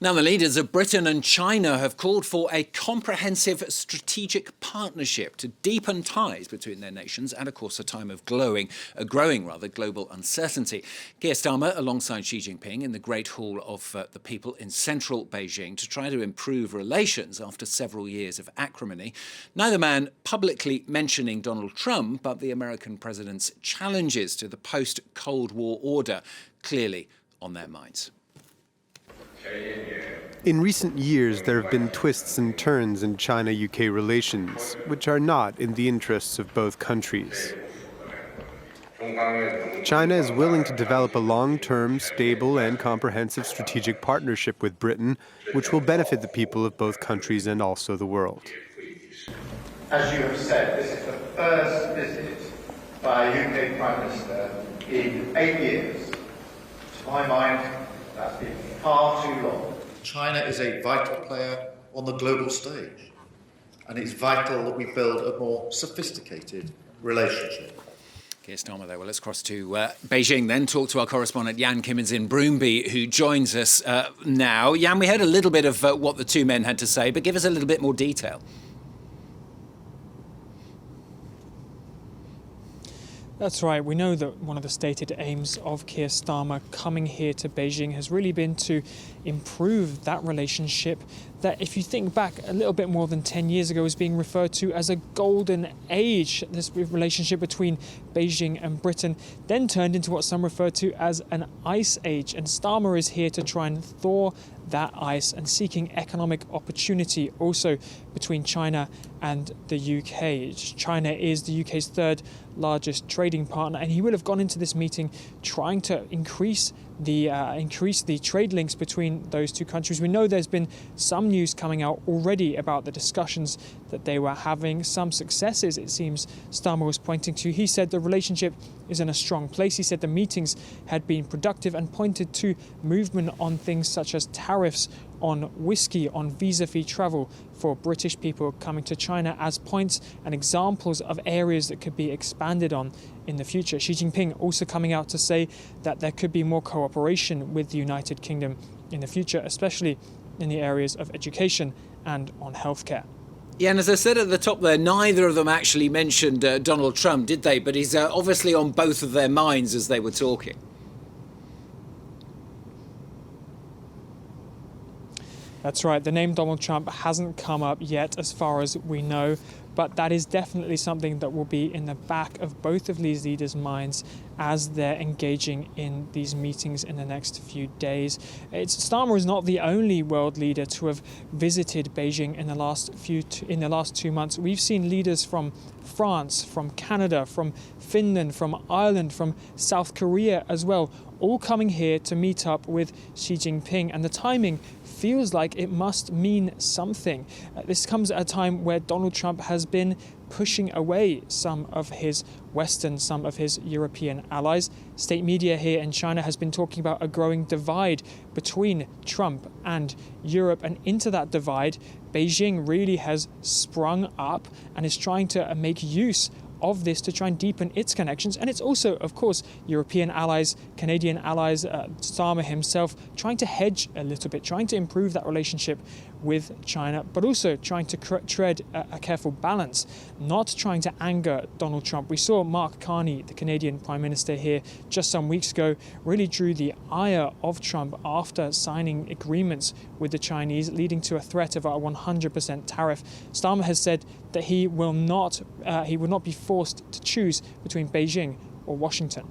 Now, the leaders of Britain and China have called for a comprehensive strategic partnership to deepen ties between their nations at, of course, a time of growing global uncertainty. Keir Starmer, alongside Xi Jinping, in the Great Hall of the People in central Beijing to try to improve relations after several years of acrimony. Neither man publicly mentioning Donald Trump, but the American president's challenges to the post-Cold War order clearly on their minds. In recent years, there have been twists and turns in China-UK relations, which are not in the interests of both countries. China is willing to develop a long-term, stable and comprehensive strategic partnership with Britain, which will benefit the people of both countries and also the world. As you have said, this is the first visit by a UK Prime Minister in 8 years. To my mind, that's been far too long. China is a vital player on the global stage, and it's vital that we build a more sophisticated relationship. Keir Starmer there. Well, let's cross to Beijing then, talk to our correspondent Jan Camenzind Broomby, who joins us now. Jan, we heard a little bit of what the two men had to say, but give us a little bit more detail. That's right. We know that one of the stated aims of Keir Starmer coming here to Beijing has really been to improve that relationship that, if you think back a little bit more than 10 years ago, was being referred to as a golden age. This relationship between Beijing and Britain then turned into what some refer to as an ice age. And Starmer is here to try and thaw that ice and seeking economic opportunity also between China and the UK. China is the UK's third largest trading partner, and he will have gone into this meeting trying to increase the trade links between those two countries. We know there's been some news coming out already about the discussions that they were having, some successes it seems Starmer was pointing to. He said the relationship is in a strong place. He said the meetings had been productive and pointed to movement on things such as tariffs on whiskey, on visa-free travel for British people coming to China as points and examples of areas that could be expanded on in the future. Xi Jinping also coming out to say that there could be more cooperation with the United Kingdom in the future, especially in the areas of education and on healthcare. Yeah, and as I said at the top there, neither of them actually mentioned Donald Trump, did they? But he's obviously on both of their minds as they were talking. That's right. The name Donald Trump hasn't come up yet as far as we know, but that is definitely something that will be in the back of both of these leaders' minds as they're engaging in these meetings in the next few days. Starmer is not the only world leader to have visited Beijing in the last 2 months. We've seen leaders from France, from Canada, from Finland, from Ireland, from South Korea as well, all coming here to meet up with Xi Jinping, and the timing feels like it must mean something. This comes at a time where Donald Trump has been pushing away some of his Western, some of his European allies. State media here in China has been talking about a growing divide between Trump and Europe, and into that divide, Beijing really has sprung up and is trying to make use of this to try and deepen its connections. And it's also, of course, European allies, Canadian allies, Starmer himself, trying to hedge a little bit, trying to improve that relationship with China, but also trying to tread a careful balance, not trying to anger Donald Trump. We saw Mark Carney, the Canadian Prime Minister here just some weeks ago, really drew the ire of Trump after signing agreements with the Chinese, leading to a threat of a 100% tariff. Starmer has said that he will not be forced to choose between Beijing or Washington.